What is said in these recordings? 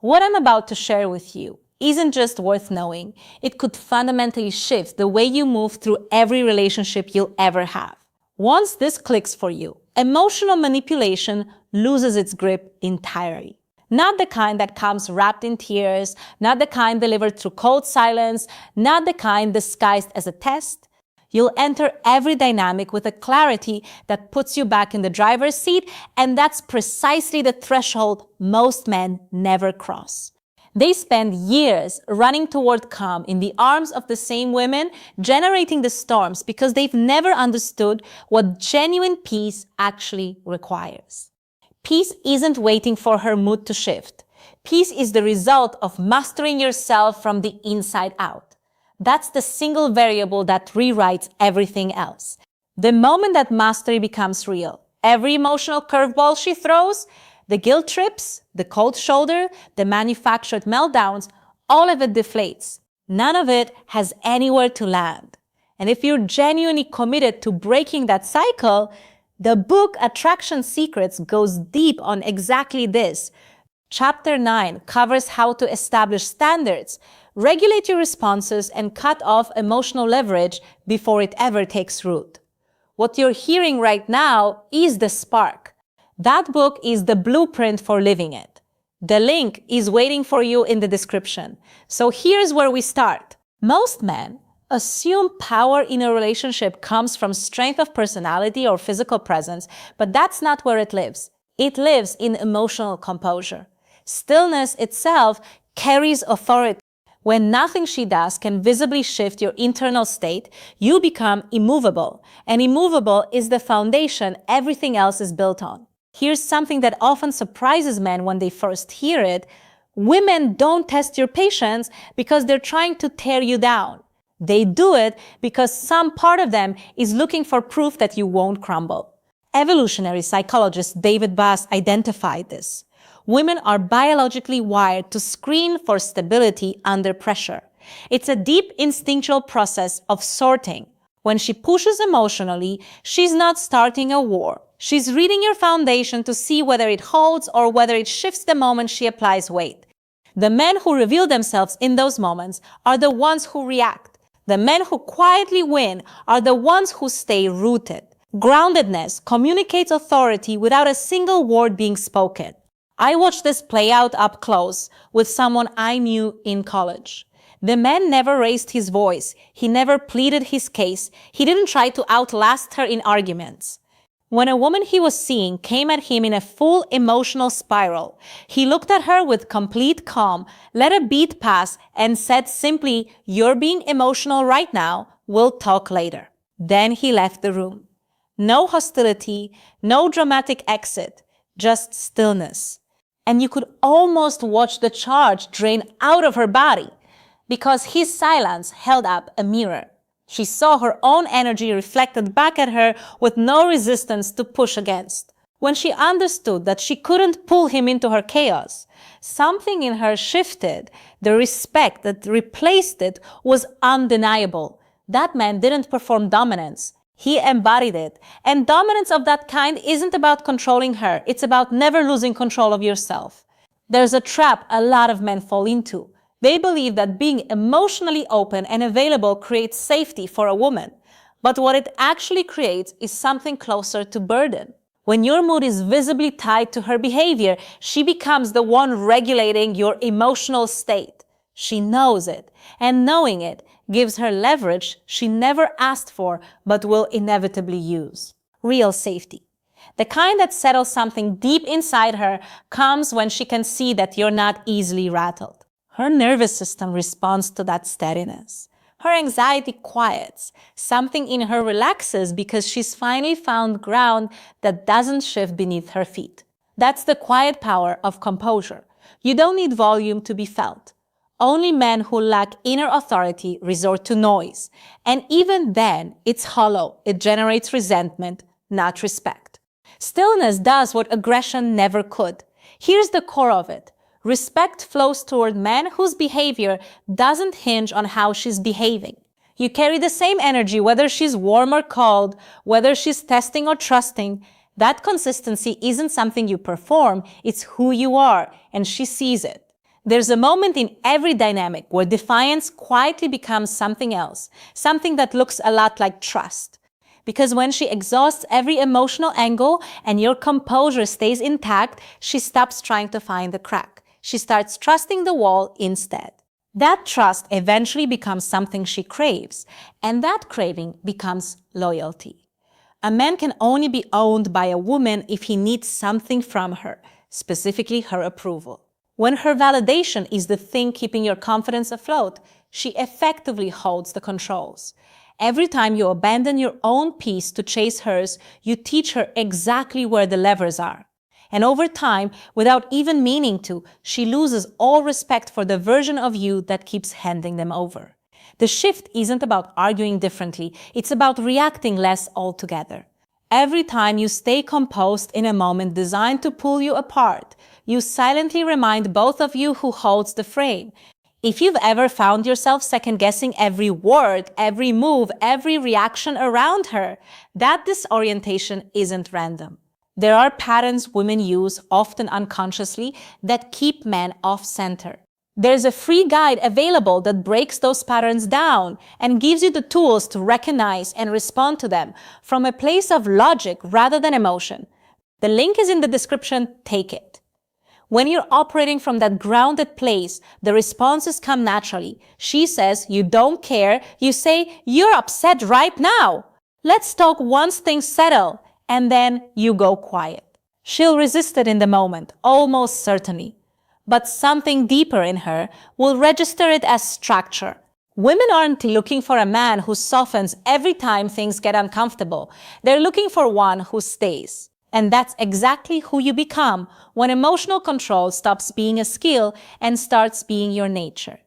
What I'm about to share with you isn't just worth knowing. It could fundamentally shift the way you move through every relationship you'll ever have. Once this clicks for you, emotional manipulation loses its grip entirely. Not the kind that comes wrapped in tears, not the kind delivered through cold silence, not the kind disguised as a test. You'll enter every dynamic with a clarity that puts you back in the driver's seat, and that's precisely the threshold most men never cross. They spend years running toward calm in the arms of the same women, generating the storms because they've never understood what genuine peace actually requires. Peace isn't waiting for her mood to shift. Peace is the result of mastering yourself from the inside out. That's the single variable that rewrites everything else. The moment that mastery becomes real, every emotional curveball she throws, the guilt trips, the cold shoulder, the manufactured meltdowns, all of it deflates. None of it has anywhere to land. And if you're genuinely committed to breaking that cycle, the book Attraction Secrets goes deep on exactly this. Chapter 9 covers how to establish standards, regulate your responses, and cut off emotional leverage before it ever takes root. What you're hearing right now is the spark. That book is the blueprint for living it. The link is waiting for you in the description. So here's where we start. Most men assume power in a relationship comes from strength of personality or physical presence, but that's not where it lives. It lives in emotional composure. Stillness itself carries authority. When nothing she does can visibly shift your internal state, you become immovable, and immovable is the foundation everything else is built on. Here's something that often surprises men when they first hear it. Women don't test your patience because they're trying to tear you down. They do it because some part of them is looking for proof that you won't crumble. Evolutionary psychologist David Bass identified this. Women are biologically wired to screen for stability under pressure. It's a deep instinctual process of sorting. When she pushes emotionally, she's not starting a war. She's reading your foundation to see whether it holds or whether it shifts the moment she applies weight. The men who reveal themselves in those moments are the ones who react. The men who quietly win are the ones who stay rooted. Groundedness communicates authority without a single word being spoken. I watched this play out up close with someone I knew in college. The man never raised his voice. He never pleaded his case. He didn't try to outlast her in arguments. When a woman he was seeing came at him in a full emotional spiral, he looked at her with complete calm, let a beat pass, and said simply, "You're being emotional right now. We'll talk later." Then he left the room. No hostility, no dramatic exit, just stillness. And you could almost watch the charge drain out of her body, because his silence held up a mirror. She saw her own energy reflected back at her with no resistance to push against. When she understood that she couldn't pull him into her chaos, something in her shifted. The respect that replaced it was undeniable. That man didn't perform dominance. He embodied it. And dominance of that kind isn't about controlling her. It's about never losing control of yourself. There's a trap a lot of men fall into. They believe that being emotionally open and available creates safety for a woman. But what it actually creates is something closer to burden. When your mood is visibly tied to her behavior, she becomes the one regulating your emotional state. She knows it, and knowing it gives her leverage she never asked for but will inevitably use. Real safety. The kind that settles something deep inside her comes when she can see that you're not easily rattled. Her nervous system responds to that steadiness. Her anxiety quiets. Something in her relaxes because she's finally found ground that doesn't shift beneath her feet. That's the quiet power of composure. You don't need volume to be felt. Only men who lack inner authority resort to noise. And even then, it's hollow. It generates resentment, not respect. Stillness does what aggression never could. Here's the core of it. Respect flows toward men whose behavior doesn't hinge on how she's behaving. You carry the same energy whether she's warm or cold, whether she's testing or trusting. That consistency isn't something you perform, it's who you are, and she sees it. There's a moment in every dynamic where defiance quietly becomes something else, something that looks a lot like trust. Because when she exhausts every emotional angle and your composure stays intact, she stops trying to find the crack. She starts trusting the wall instead. That trust eventually becomes something she craves, and that craving becomes loyalty. A man can only be owned by a woman if he needs something from her, specifically her approval. When her validation is the thing keeping your confidence afloat, she effectively holds the controls. Every time you abandon your own peace to chase hers, you teach her exactly where the levers are. And over time, without even meaning to, she loses all respect for the version of you that keeps handing them over. The shift isn't about arguing differently, it's about reacting less altogether. Every time you stay composed in a moment designed to pull you apart, you silently remind both of you who holds the frame. If you've ever found yourself second-guessing every word, every move, every reaction around her, that disorientation isn't random. There are patterns women use, often unconsciously, that keep men off-center. There's a free guide available that breaks those patterns down and gives you the tools to recognize and respond to them from a place of logic rather than emotion. The link is in the description. Take it. When you're operating from that grounded place, the responses come naturally. She says, "You don't care." You say, "You're upset right now. Let's talk once things settle." And then you go quiet. She'll resist it in the moment, almost certainly. But something deeper in her will register it as structure. Women aren't looking for a man who softens every time things get uncomfortable. They're looking for one who stays. And that's exactly who you become when emotional control stops being a skill and starts being your nature.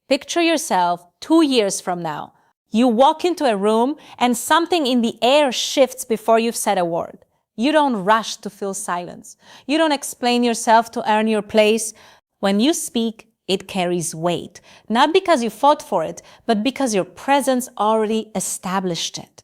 Picture yourself 2 years from now. You walk into a room and something in the air shifts before you've said a word. You don't rush to fill silence. You don't explain yourself to earn your place. When you speak, it carries weight, not because you fought for it, but because your presence already established it.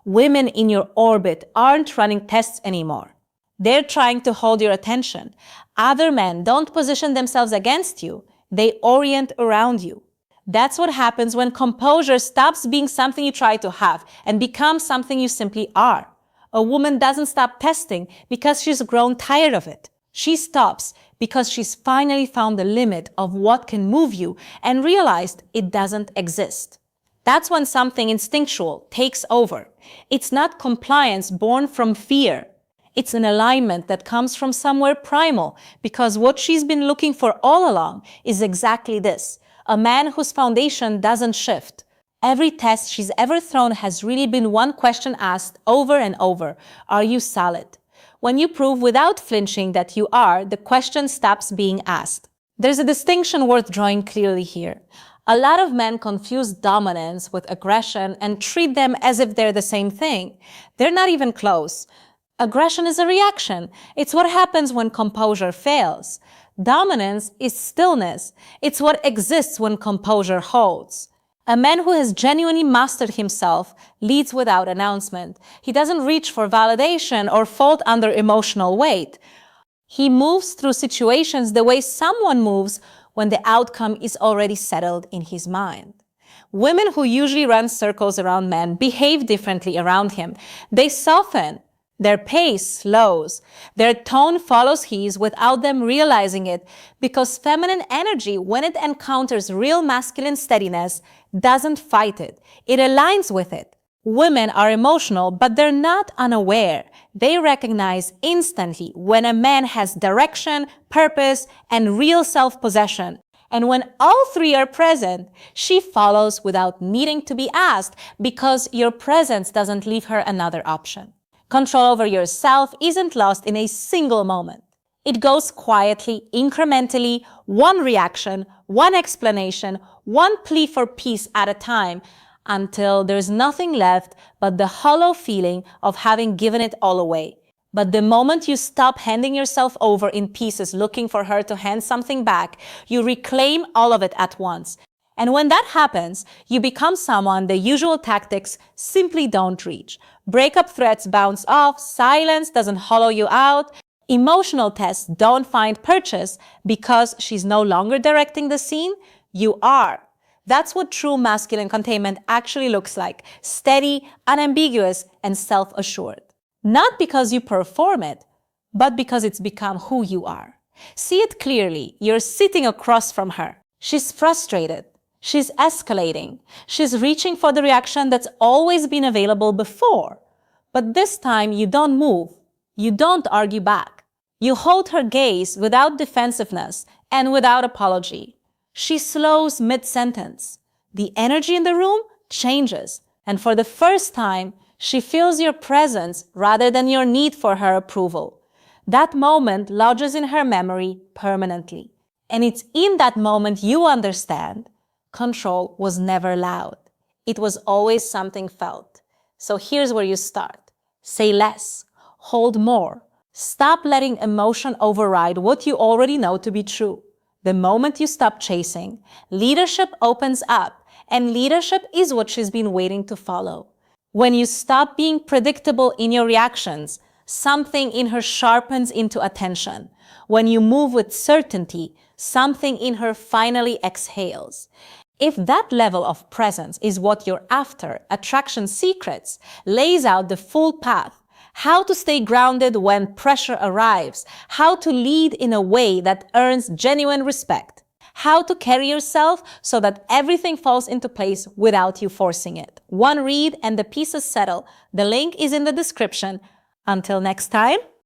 Women in your orbit aren't running tests anymore. They're trying to hold your attention. Other men don't position themselves against you. They orient around you. That's what happens when composure stops being something you try to have and becomes something you simply are. A woman doesn't stop testing because she's grown tired of it. She stops because she's finally found the limit of what can move you and realized it doesn't exist. That's when something instinctual takes over. It's not compliance born from fear. It's an alignment that comes from somewhere primal, because what she's been looking for all along is exactly this: a man whose foundation doesn't shift. Every test she's ever thrown has really been one question asked over and over: are you solid? When you prove without flinching that you are, the question stops being asked. There's a distinction worth drawing clearly here. A lot of men confuse dominance with aggression and treat them as if they're the same thing. They're not even close. Aggression is a reaction. It's what happens when composure fails. Dominance is stillness. It's what exists when composure holds. A man who has genuinely mastered himself leads without announcement. He doesn't reach for validation or fold under emotional weight. He moves through situations the way someone moves when the outcome is already settled in his mind. Women who usually run circles around men behave differently around him. They soften. Their pace slows. Their tone follows his without them realizing it, because feminine energy, when it encounters real masculine steadiness, doesn't fight it. It aligns with it. Women are emotional, but they're not unaware. They recognize instantly when a man has direction, purpose, and real self-possession. And when all three are present, she follows without needing to be asked, because your presence doesn't leave her another option. Control over yourself isn't lost in a single moment. It goes quietly, incrementally, one reaction, one explanation, one plea for peace at a time, until there's nothing left but the hollow feeling of having given it all away. But the moment you stop handing yourself over in pieces looking for her to hand something back, you reclaim all of it at once. And when that happens, you become someone the usual tactics simply don't reach. Breakup threats bounce off, silence doesn't hollow you out, Emotional tests don't find purchase because she's no longer directing the scene. You are. That's what true masculine containment actually looks like: steady, unambiguous, and self-assured. Not because you perform it, but because it's become who you are. See it clearly. You're sitting across from her. She's frustrated. She's escalating. She's reaching for the reaction that's always been available before. But this time you don't move. You don't argue back. You hold her gaze without defensiveness and without apology. She slows mid-sentence. The energy in the room changes, and for the first time, she feels your presence rather than your need for her approval. That moment lodges in her memory permanently. And it's in that moment you understand control was never loud. It was always something felt. So here's where you start. Say less. Hold more. Stop letting emotion override what you already know to be true. The moment you stop chasing, leadership opens up, and leadership is what she's been waiting to follow. When you stop being predictable in your reactions, something in her sharpens into attention. When you move with certainty, something in her finally exhales. If that level of presence is what you're after, Attraction Secrets lays out the full path: how to stay grounded when pressure arrives, how to lead in a way that earns genuine respect, how to carry yourself so that everything falls into place without you forcing it. One read and the pieces settle. The link is in the description. Until next time.